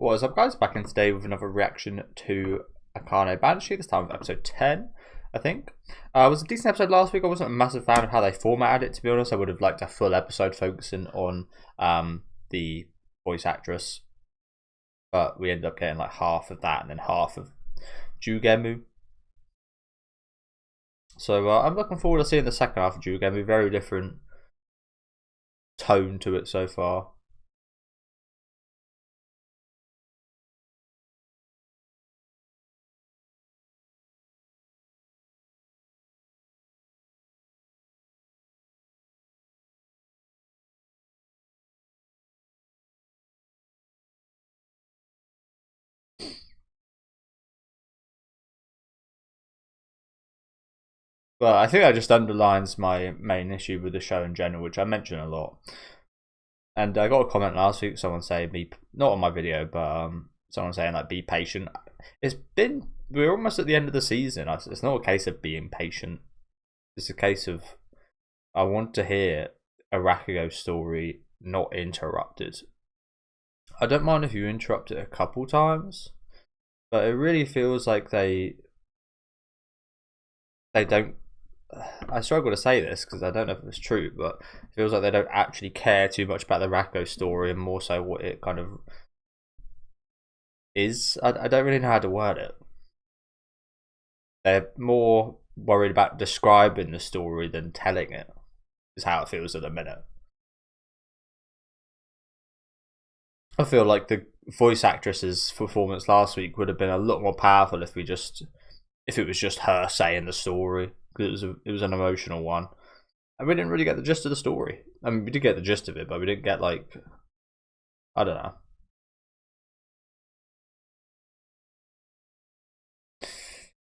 What is up, guys? Back in today with another reaction to Akane-Banashi, this time with episode 10, I think. It was a decent episode last week. I wasn't a massive fan of how they formatted it, to be honest. I would have liked a full episode focusing on the voice actress. But we ended up getting like half of that and then half of Jugemu. So I'm looking forward to seeing the second half of Jugemu. Very different tone to it so far. But I think that just underlines my main issue with the show in general, which I mention a lot. And I got a comment last week, someone saying, not on my video, but someone saying like, be patient. We're almost at the end of the season. It's not a case of being patient. It's a case of, I want to hear a Rakugo story not interrupted. I don't mind if you interrupt it a couple times, but it really feels like they don't. I struggle to say this because I don't know if it's true, but it feels like they don't actually care too much about the Rakugo story and more so what it kind of is. I don't really know how to word it. They're more worried about describing the story than telling it, is how it feels at the minute. I feel like the voice actress's performance last week would have been a lot more powerful if it was just her saying the story. Because it was an emotional one, and we didn't really get the gist of the story. I mean, we did get the gist of it, but we didn't get, like, I don't know.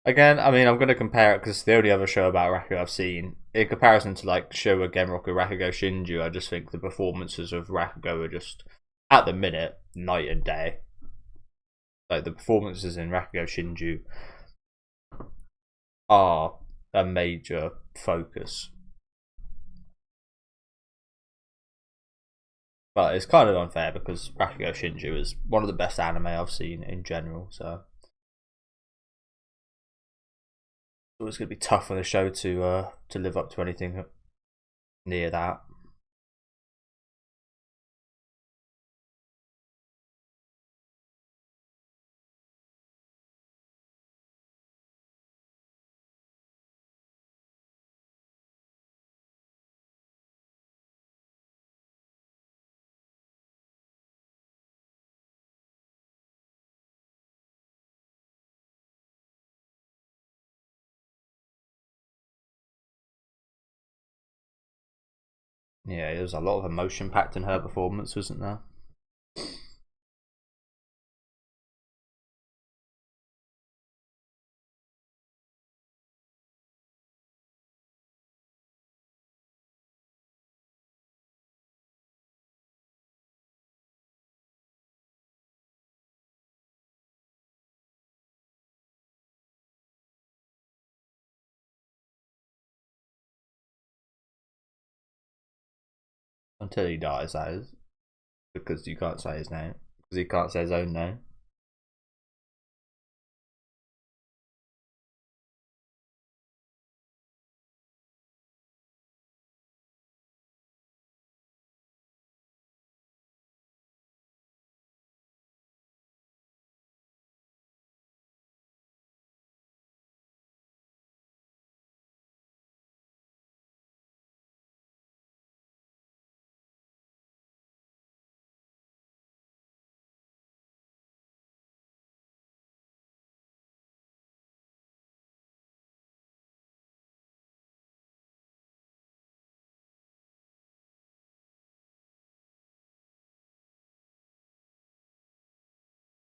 Again, I mean, I'm going to compare it because it's the only other show about Rakugo I've seen. In comparison to like Showa Genroku Rakugo Shinju, I just think the performances of Rakugo are just, at the minute, night and day. Like, the performances in Rakugo Shinju are a major focus, but it's kind of unfair because Rakugo Shinju is one of the best anime I've seen in general, so it's going to be tough for the show to live up to anything near that. Yeah, there was a lot of emotion packed in her performance, wasn't there? Until he dies, that is. Because you can't say his name. Because he can't say his own name.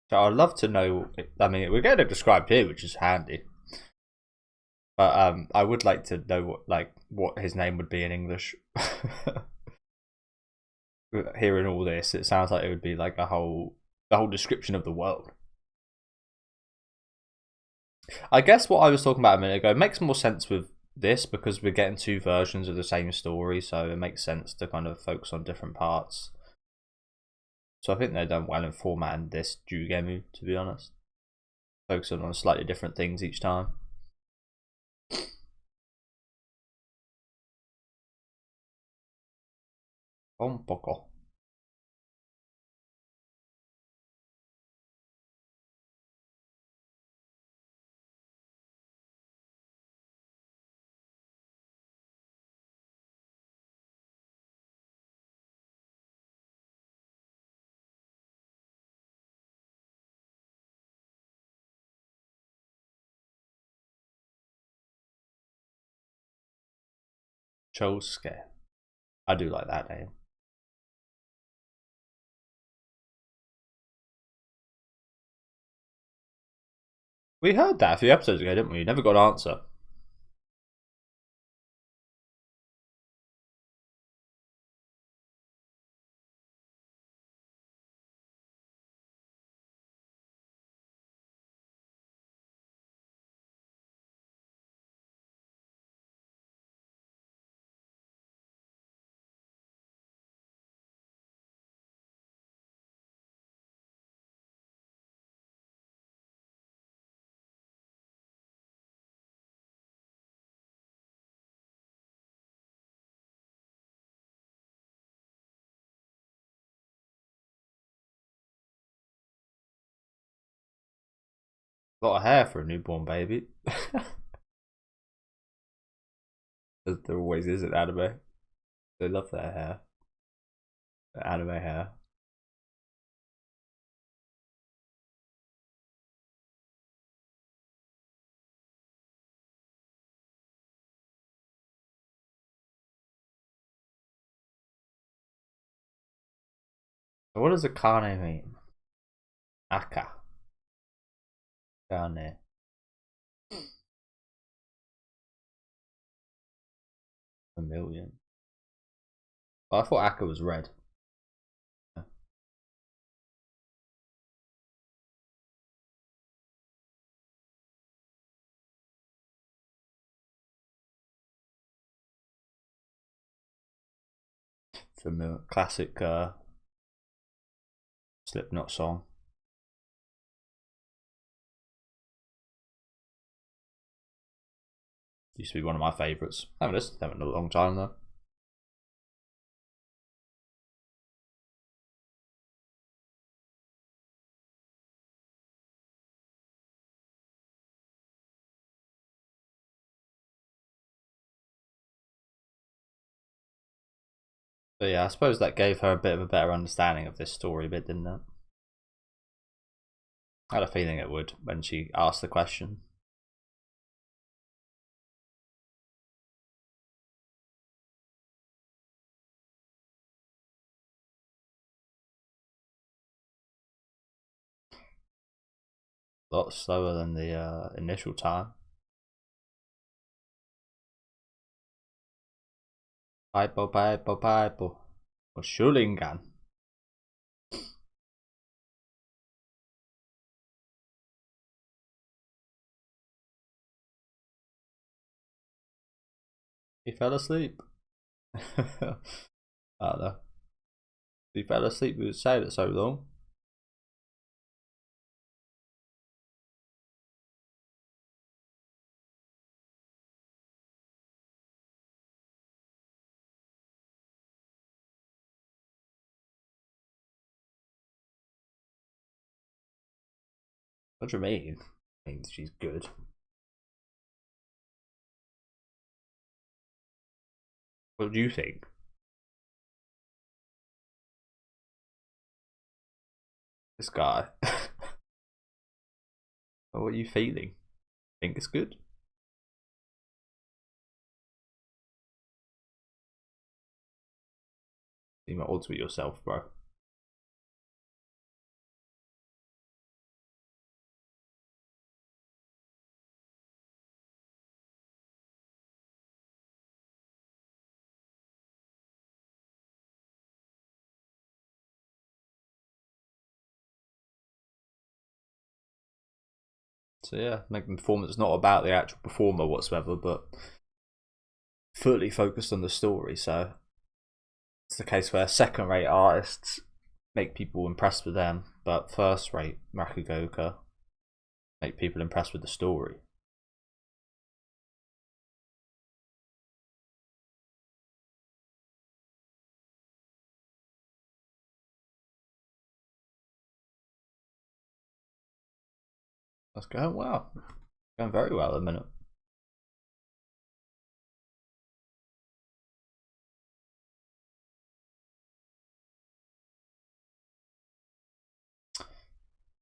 So I'd love to know. I mean, we're getting it described here, which is handy. But I would like to know what his name would be in English. Hearing all this, it sounds like it would be like the whole description of the world. I guess what I was talking about a minute ago makes more sense with this because we're getting two versions of the same story, so it makes sense to kind of focus on different parts. So I think they've done well in formatting this Jugemu, to be honest. Focusing on slightly different things each time. Un poco. Chosuke. I do like that name. We heard that a few episodes ago, didn't we? Never got an answer. A lot of hair for a newborn baby. As there always is at anime. They love their hair. Their anime hair. So what does Akane mean? Aka. Akane. A million. Well, I thought Aka was red. Familiar. Classic Slipknot song. Used to be one of my favourites. I haven't listened to them in a long time though. But yeah, I suppose that gave her a bit of a better understanding of this story, bit, didn't it? I had a feeling it would when she asked the question. A lot slower than the initial time. Paipo. Or Shulingan. He fell asleep. I don't know. He fell asleep, we were saying it so long. What do you mean? I mean, she's good. What do you think? This guy. What are you feeling? Think it's good? You might alter yourself, bro. So yeah, making performance not about the actual performer whatsoever, but fully focused on the story. So it's the case where second-rate artists make people impressed with them, but first rate Rakugo make people impressed with the story. That's going well. Going very well at the minute.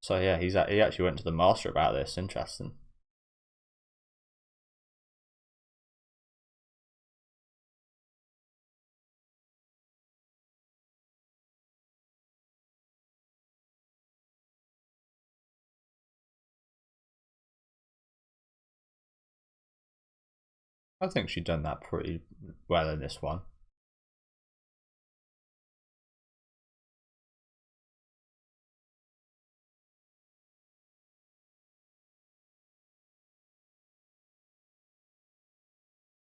So yeah, he actually went to the master about this. Interesting. I think she'd done that pretty well in this one.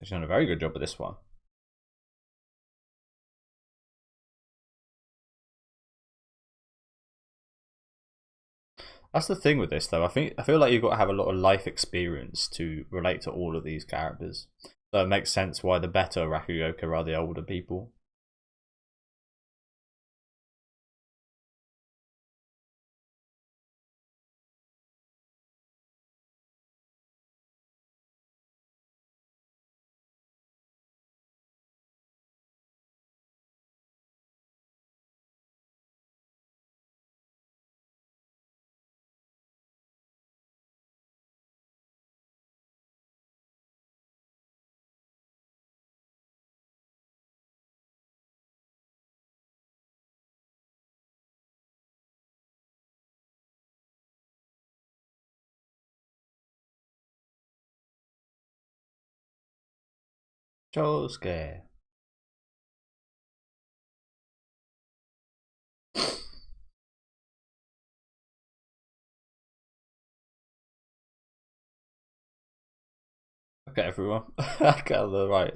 She's done a very good job with this one. That's the thing with this, though. I feel like you've got to have a lot of life experience to relate to all of these characters. So it makes sense why the better Rakugo are the older people. Josuke. Okay, everyone. I got the right.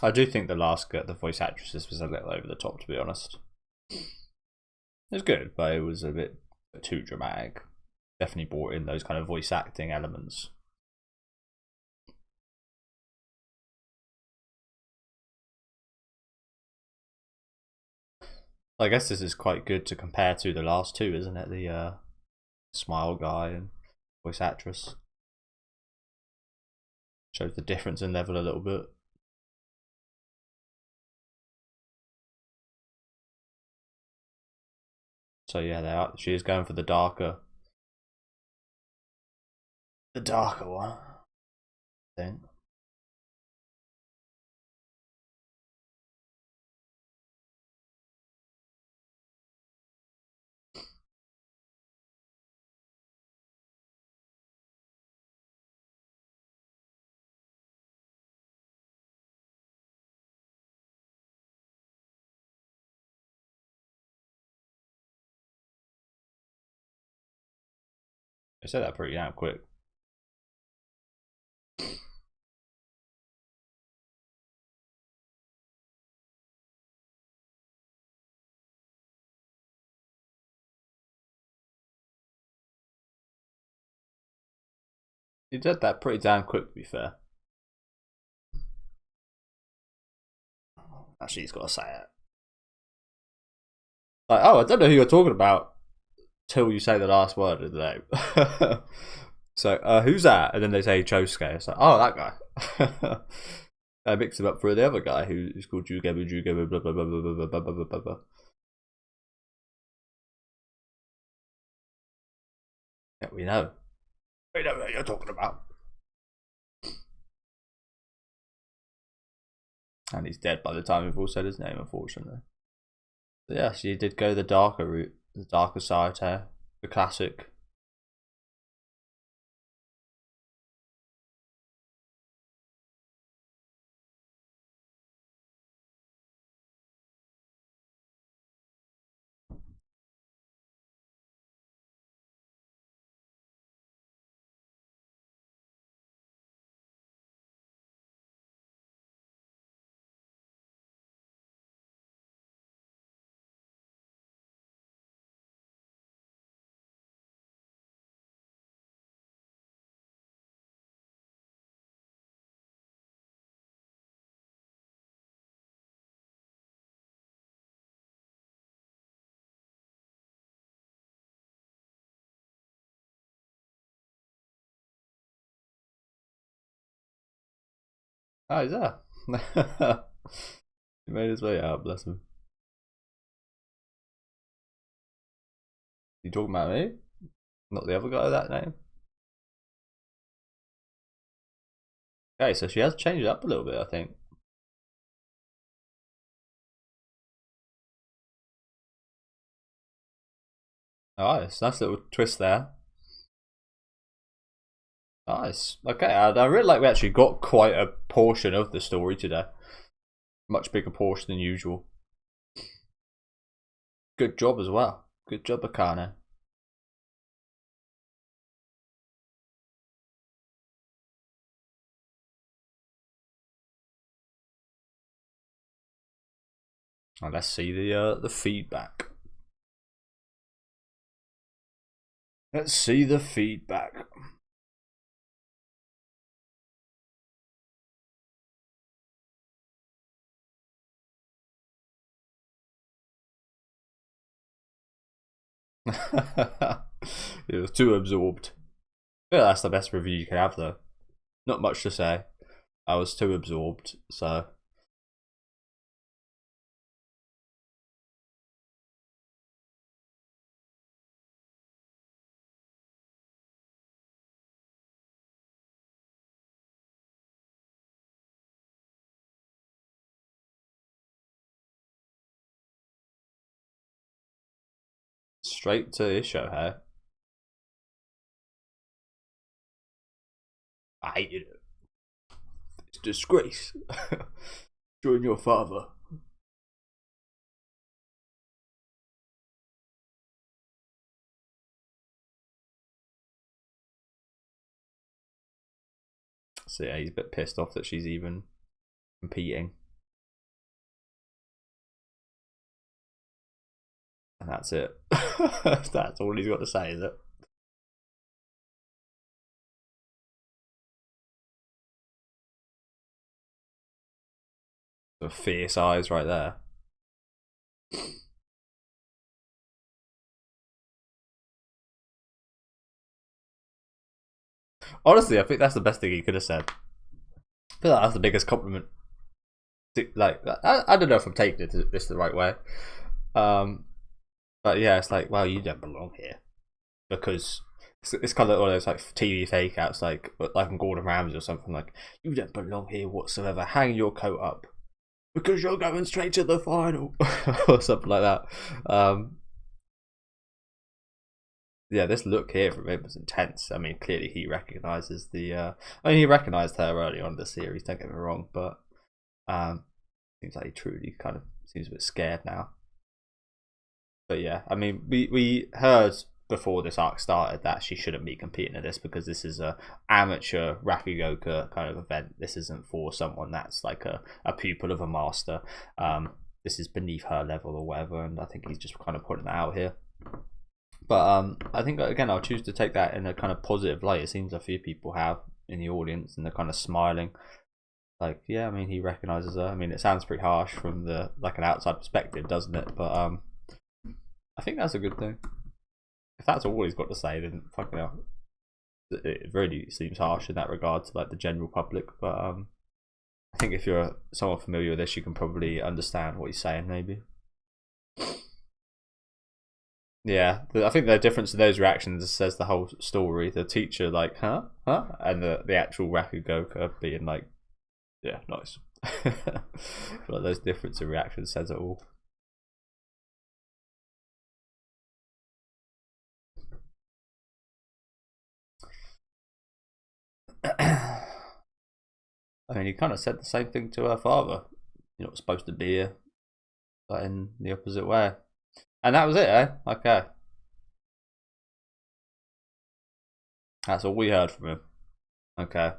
I do think the last the voice actresses was a little over the top, to be honest. It was good, but it was a bit too dramatic. Definitely brought in those kind of voice acting elements. I guess this is quite good to compare to the last two, isn't it? The smile guy and voice actress. Shows the difference in level a little bit. So yeah, she is going for the darker one, I think. I said that pretty damn quick. You did that pretty damn quick, to be fair. She's got to say it. Like, oh, I don't know who you're talking about till you say the last word of the name. So, who's that? And then they say Chosuke. It's like, oh, that guy. I mix him up for the other guy who's called Jugebu, blah, blah, blah, blah, blah, blah, blah, blah, blah. Yeah, we know. We know what you're talking about. And he's dead by the time we've all said his name, unfortunately. But yeah, she did go the darker route, the darker side here, the classic. Oh, he's there. He made his way out, bless him. You talking about me? Not the other guy with that name? Okay, so she has changed it up a little bit, I think. Nice, nice little twist there. Nice. Okay, I really like we actually got quite a portion of the story today. Much bigger portion than usual. Good job as well. Good job, Akane. Now let's see the feedback. Let's see the feedback. It was too absorbed. I feel that's the best review you can have, though. Not much to say. I was too absorbed, so. Straight to Issho here. I hated it. It's a disgrace. Join your father. So yeah, he's a bit pissed off that she's even competing. And that's it. That's all he's got to say, is it? The fierce eyes right there. Honestly, I think that's the best thing he could have said. I feel like that's the biggest compliment. Like, I don't know if I'm taking this the right way. But yeah, it's like, well, you don't belong here. Because it's kind of all those like TV fake outs, like on Gordon Ramsay or something, like, you don't belong here whatsoever. Hang your coat up. Because you're going straight to the final. Or something like that. Yeah, this look here from him was intense. I mean, clearly he recognises the. I mean, he recognised her early on in the series. Don't get me wrong, but seems like he truly kind of seems a bit scared now. But yeah, I mean, we heard before this arc started that she shouldn't be competing in this because this is a amateur Rakugo kind of event. This isn't for someone that's like a pupil of a master. This is beneath her level or whatever, and I think he's just kind of putting that out here. But I think, again, I'll choose to take that in a kind of positive light. It seems a few people have in the audience, and they're kind of smiling. Like, yeah, I mean, he recognizes her. I mean, it sounds pretty harsh from the like an outside perspective, doesn't it? But I think that's a good thing. If that's all he's got to say, then fucking hell, it really seems harsh in that regard to like the general public. But I think if you're somewhat familiar with this, you can probably understand what he's saying, maybe. Yeah, I think the difference in those reactions says the whole story. The teacher like, huh, and the actual Rakugo being like, yeah, nice. But those difference in reactions says it all. I mean, he kind of said the same thing to her father. You're not supposed to be here, but in the opposite way. And that was it, eh? Okay. That's all we heard from him. Okay.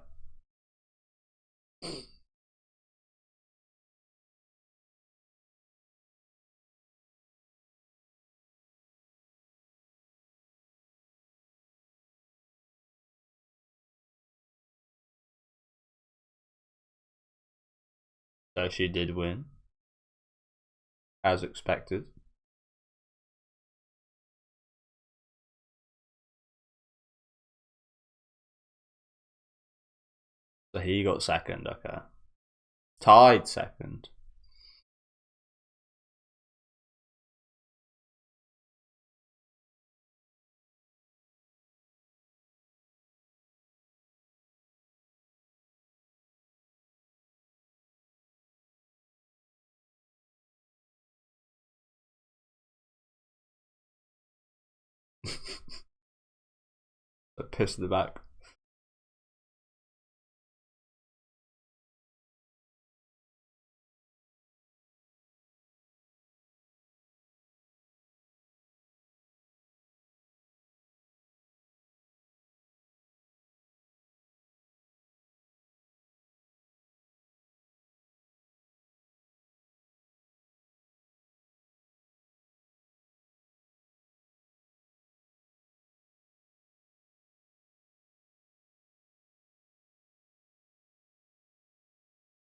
So she did win, as expected. So he got second, okay. Tied second. Piss in the back.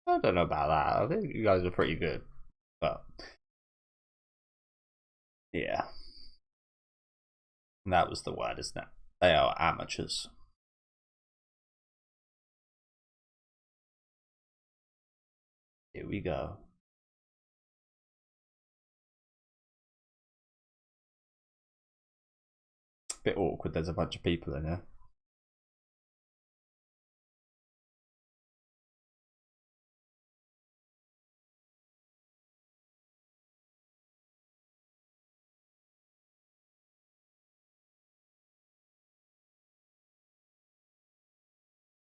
I don't know about that. I think you guys are pretty good, but yeah, that was the word, isn't it? They are amateurs. Here we go. Bit awkward. There's a bunch of people in here.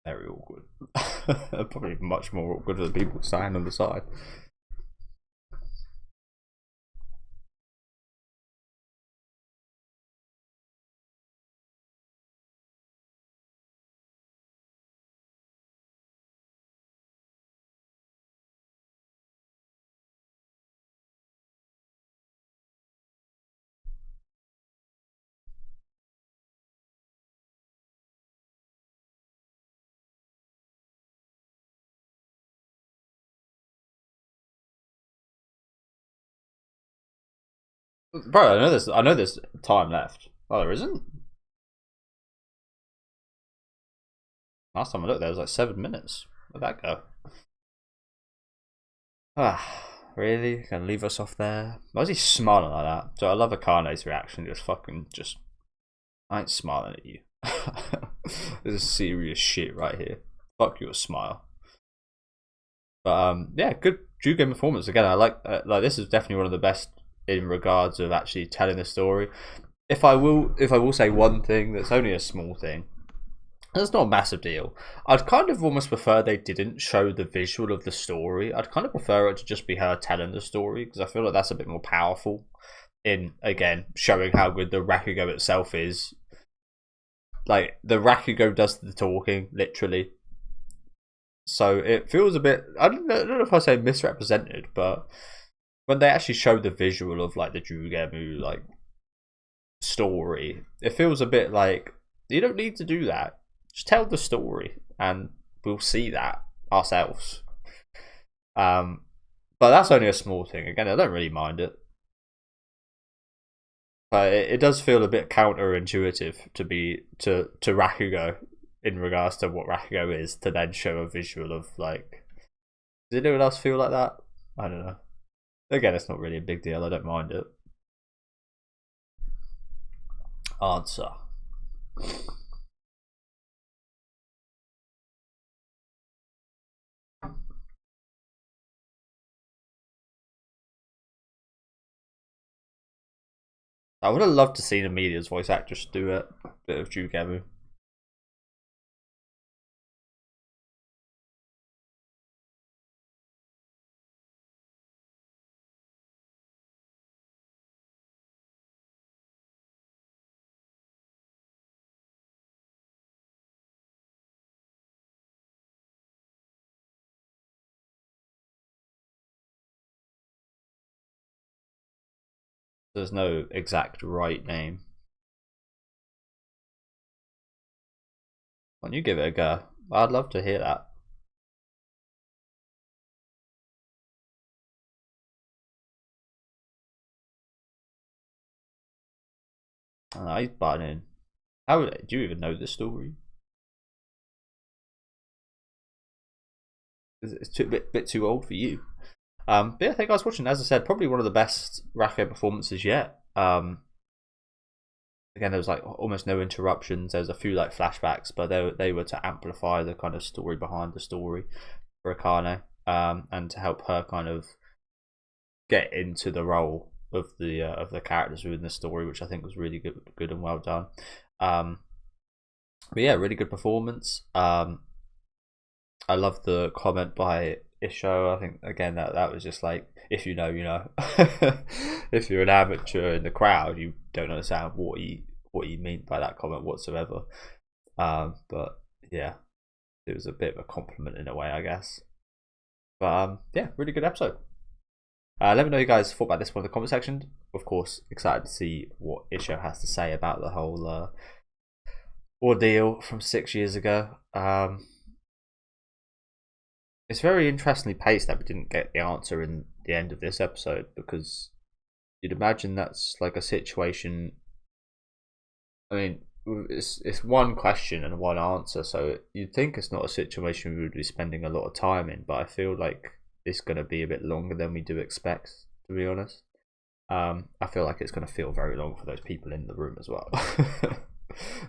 Very awkward. Probably much more awkward for the people standing on the side. Bro, I know there's time left. Oh, there isn't? Last time I looked, there was like 7 minutes. Where'd that go? Ah, really? Gonna leave us off there? Why is he smiling like that? So I love Akane's reaction. Just, I ain't smiling at you. This is serious shit right here. Fuck your smile. But yeah, good Jugo performance again. I like this is definitely one of the best in regards of actually telling the story. If I will say one thing that's only a small thing, that's not a massive deal. I'd kind of almost prefer they didn't show the visual of the story. I'd kind of prefer it to just be her telling the story, because I feel like that's a bit more powerful in, again, showing how good the Rakugo itself is. Like, the Rakugo does the talking, literally. So it feels a bit, I don't know if I say misrepresented, but when they actually show the visual of like the Jugemu like story, it feels a bit like you don't need to do that. Just tell the story and we'll see that ourselves. But that's only a small thing. Again, I don't really mind it. But it does feel a bit counterintuitive to Rakugo in regards to what Rakugo is, to then show a visual of like. Does anyone else feel like that? I don't know. Again, it's not really a big deal. I don't mind it. Answer. I would have loved to see Amelia's voice actress do it. A bit of Jugemu. There's no exact right name. Why don't you give it a go? I'd love to hear that. Oh, he's butting in. How do you even know the story? It's a bit too old for you. But yeah, thank you guys for watching. As I said, probably one of the best Rakugo performances yet. Again, there was like almost no interruptions. There was a few like flashbacks, but they were to amplify the kind of story behind the story for Akane, and to help her kind of get into the role of the characters within the story, which I think was really good and well done. But yeah, really good performance. I love the comment by Issho. I think again that was just like, if you know, you know. If you're an amateur in the crowd, you don't understand what he meant by that comment whatsoever. But yeah, it was a bit of a compliment in a way, I guess. But yeah, really good episode. Let me know what you guys thought about this one in the comment section. Of course, excited to see what Issho has to say about the whole ordeal from 6 years ago. It's very interestingly paced that we didn't get the answer in the end of this episode, because you'd imagine that's like a situation. I mean, it's one question and one answer, so you'd think it's not a situation we would be spending a lot of time in. But I feel like it's going to be a bit longer than we do expect, to be honest. I feel like it's going to feel very long for those people in the room as well.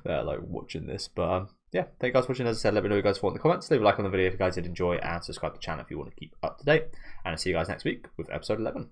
They're like watching this, but yeah, thank you guys for watching. As I said, let me know what you guys thought in the comments. Leave a like on the video if you guys did enjoy, and subscribe to the channel if you want to keep up to date. And I'll see you guys next week with episode 11.